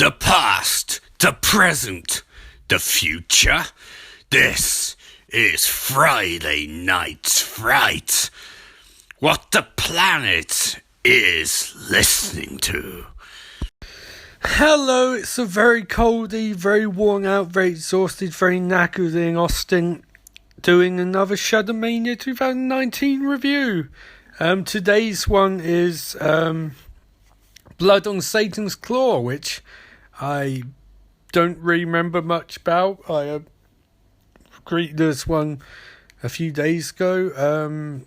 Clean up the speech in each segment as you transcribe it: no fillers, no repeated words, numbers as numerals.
The past, the present, the future. This is Friday Night's Fright. What the planet is listening to. Hello, it's a very coldy, very worn out, very exhausted, very knackered in Austin, doing another ShudderMania 2019 review. Today's one is Blood on Satan's Claw, which I don't really remember much about. I greeted this one a few days ago.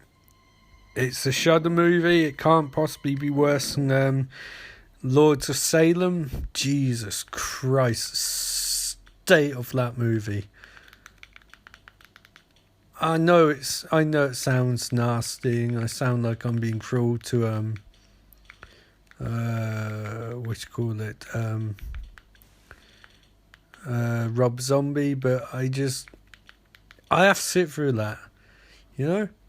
It's a Shudder movie. It can't possibly be worse than Lords of Salem. Jesus Christ, state of that movie. I know it sounds nasty, and I sound like I'm being cruel to Rob Zombie, but I have to sit through that. I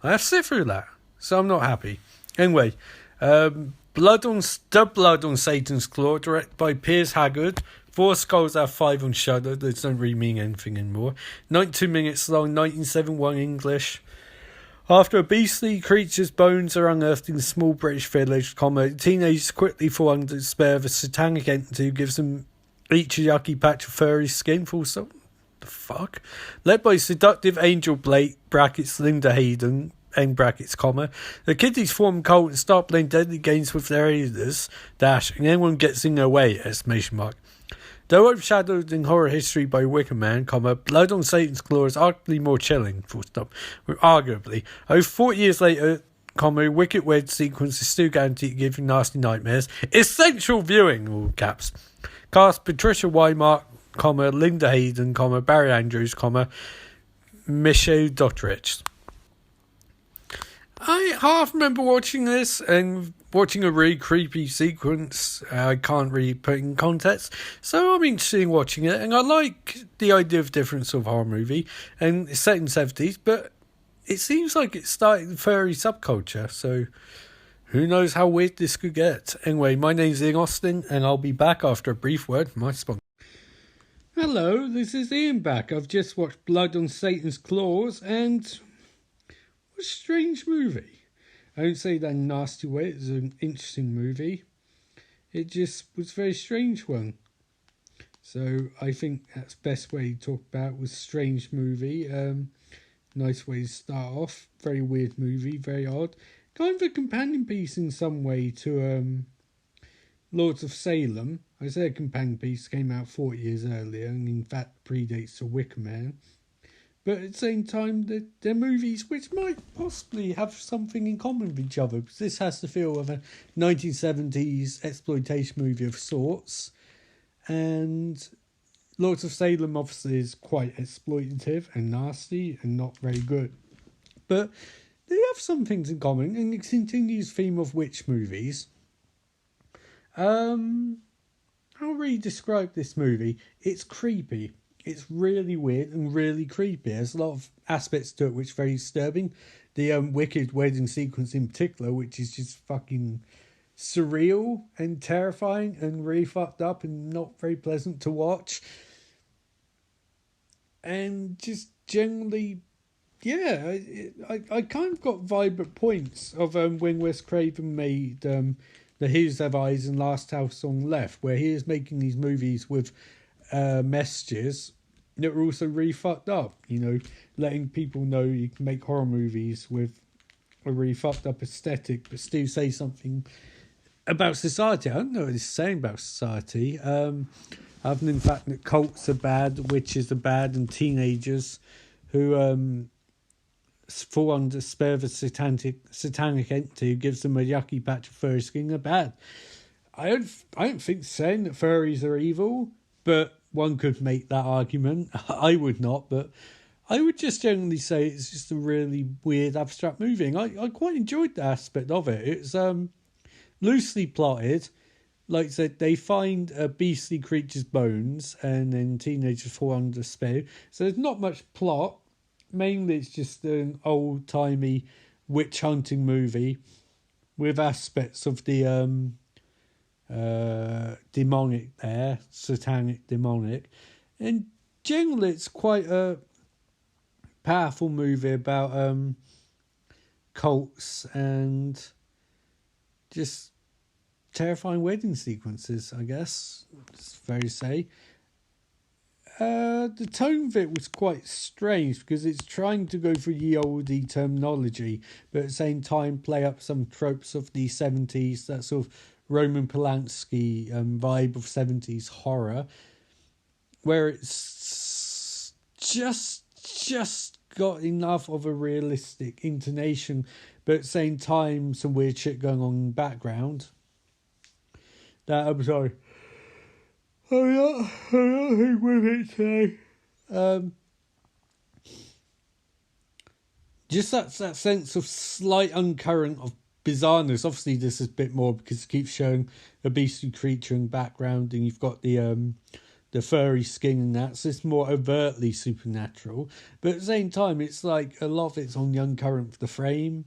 have to sit through that. So I'm not happy. Anyway, Blood on Satan's Claw, directed by Piers Haggard. 4 skulls out of 5 on Shudder. Those don't really mean anything anymore. 92 minutes long, 1971 English. After a beastly creature's bones are unearthed in a small British village, teenagers quickly fall under the spell of a satanic entity who gives them each a yucky patch of furry skin. Full stop. The fuck? Led by seductive Angel Blake (Linda Hayden) the kiddies form a cult and start playing deadly games with their aiders, and anyone gets in their way, ! Though overshadowed in horror history by Wicker Man, Blood on Satan's Claw is arguably more chilling, arguably. Over 40 years later, Wicked Wed sequence is still guaranteed to give you nasty nightmares. Essential viewing, all caps. Cast Patricia Wymark, Linda Hayden, Barry Andrews, Michelle Dotterich. I half remember watching this and watching a really creepy sequence I can't really put in context, so I'm interested in watching it, and I like the idea of different sort of horror movie, and it's set in the 70s, but it seems like it's starting the furry subculture, so who knows how weird this could get. Anyway, my name's Ian Austin, and I'll be back after a brief word from my sponsor. Hello, this is Ian back. I've just watched Blood on Satan's Claws, and what a strange movie. I don't say that in a nasty way. It was an interesting movie. It just was a very strange one. So I think that's the best way to talk about it, was strange movie. Nice way to start off. Very weird movie, very odd. Kind of a companion piece in some way to Lords of Salem. I say a companion piece, came out 40 years earlier, and in fact predates The Wicker Man. But at the same time, they're movies which might possibly have something in common with each other, because this has the feel of a 1970s exploitation movie of sorts, and Lords of Salem obviously is quite exploitative and nasty and not very good. But they have some things in common, and it continues the theme of witch movies. How really describe this movie? It's creepy. It's really weird and really creepy. There's a lot of aspects to it which are very disturbing. The Wicked wedding sequence in particular, which is just fucking surreal and terrifying and really fucked up and not very pleasant to watch. And just generally, yeah, I kind of got vibe at points of when Wes Craven made The Hills Have Eyes and Last House on Left, where he is making these movies with messages that were also really fucked up, letting people know you can make horror movies with a really fucked up aesthetic but still say something about society. I don't know what it's saying about society, other than the fact that cults are bad, witches are bad, and teenagers who fall under the spell of a satanic entity who gives them a yucky patch of furry skin are bad. I don't think saying that furries are evil, but one could make that argument. I would not, but I would just generally say it's just a really weird abstract movie. And I quite enjoyed the aspect of it. It's loosely plotted. Like I said, they find a beastly creature's bones, and then teenagers fall under spell. So there's not much plot. Mainly it's just an old-timey witch hunting movie with aspects of the demonic there, satanic demonic, and generally it's quite a powerful movie about cults and just terrifying wedding sequences, I guess it's fair to say. The tone of it was quite strange because it's trying to go for ye olde terminology, but at the same time play up some tropes of the 70s, that sort of Roman Polanski vibe of 70s horror, where it's just got enough of a realistic intonation, but at the same time some weird shit going on in the background. I'm sorry. I'm not with it today. Just that sense of slight undercurrent of bizarreness. Obviously, this is a bit more because it keeps showing a beastly creature in the background, and you've got the furry skin and that, so it's more overtly supernatural. But at the same time, it's like a lot of it's on the undercurrent of the frame.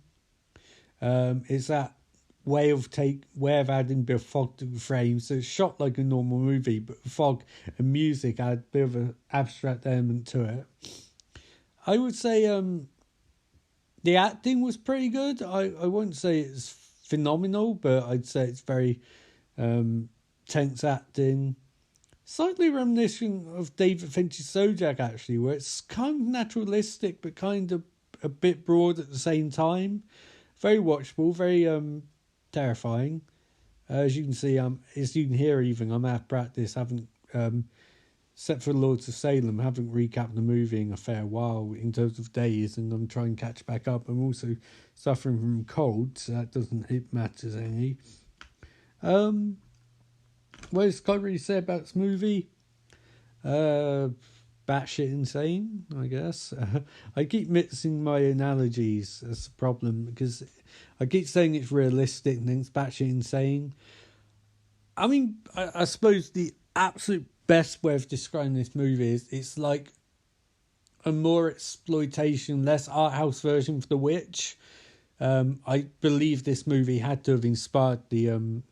It's that way of adding a bit of fog to the frame, so it's shot like a normal movie, but fog and music add a bit of an abstract element to it. I would say the acting was pretty good. I wouldn't say it's phenomenal, but I'd say it's very tense acting. Slightly reminiscent of David Fincher's Zodiac, actually, where it's kind of naturalistic, but kind of a bit broad at the same time. Very watchable, very terrifying. As you can see, as you can hear even, I'm out of practice, haven't, except for Lords of Salem, haven't recapped the movie in a fair while in terms of days, and I'm trying to catch back up. I'm also suffering from cold, so that doesn't matter any. What else can I really say about this movie? Batshit insane, I guess. I keep mixing my analogies. That's the problem, because I keep saying it's realistic and then it's batshit insane. I mean, I suppose the absolute best way of describing this movie is it's like a more exploitation, less art house version of The Witch. I believe this movie had to have inspired the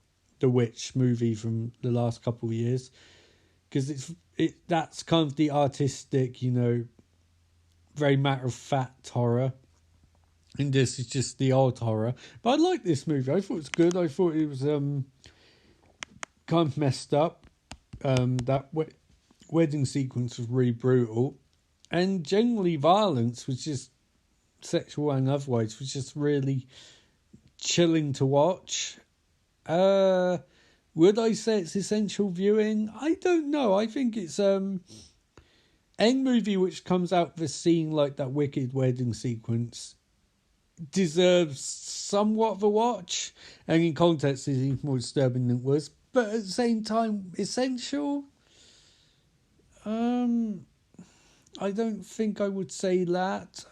Witch movie from the last couple of years, because that's kind of the artistic, very matter of fact horror, and this is just the old horror. But I like this movie. I thought it was good. I thought it was kind of messed up. That wedding sequence was really brutal, and generally violence was just sexual and otherwise was just really chilling to watch. Would I say it's essential viewing? I don't know. I think it's any movie which comes out with a scene like that wicked wedding sequence deserves somewhat of a watch, and in context is even more disturbing than it was, but at the same time essential. I don't think I would say that.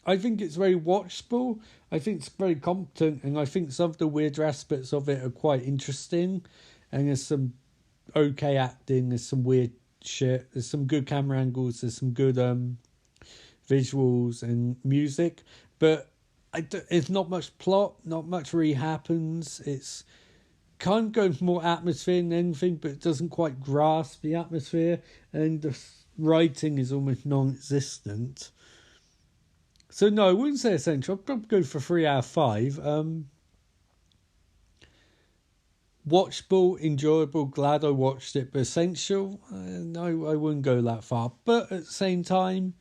I think it's very watchable. I think it's very competent, and I think some of the weirder aspects of it are quite interesting. And there's some okay acting, there's some weird shit, there's some good camera angles, there's some good visuals and music. But it's not much plot, not much really happens. It's kind of going for more atmosphere than anything, but it doesn't quite grasp the atmosphere, and the writing is almost non-existent. So no, I wouldn't say essential. I'd probably go for 3 out of 5. Watchable, enjoyable, glad I watched it, but essential? No, I wouldn't go that far. But at the same time,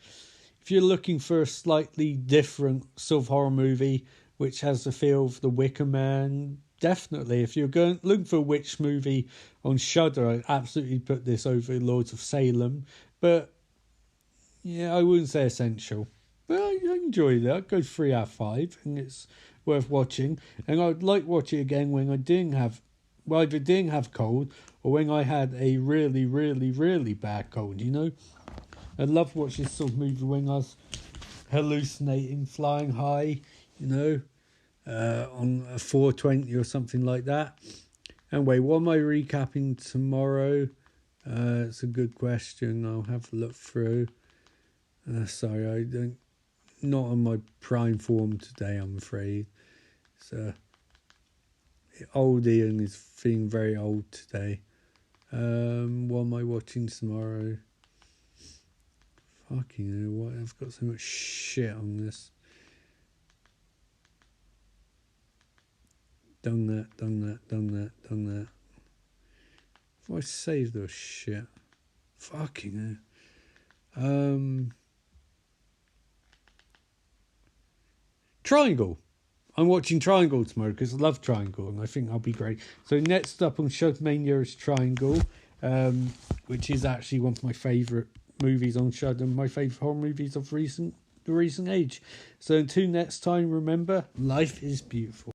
if you're looking for a slightly different sort of horror movie, which has the feel of The Wicker Man, definitely. If you're looking for a witch movie on Shudder, I'd absolutely put this over Lords of Salem. But yeah, I wouldn't say essential. But I enjoyed it. I'd go 3 out of 5, and it's worth watching. And I'd like to watch it again when I either didn't have cold, or when I had a really, really, really bad cold, I'd love to watch this sort of movie when I was hallucinating, flying high, on a 420 or something like that. Anyway, what am I recapping tomorrow? It's a good question. I'll have a look through. Sorry, not on my prime form today, I'm afraid. So Old Ian is feeling very old today. What am I watching tomorrow? Fucking hell, what? I've got so much shit on this. Done that. If I save those shit. Fucking hell. Triangle. I'm watching Triangle tomorrow because I love Triangle and I think I'll be great. So next up on ShudderMania is Triangle, which is actually one of my favourite movies on Shudder, my favourite horror movies of the recent age. So until next time, remember, life is beautiful.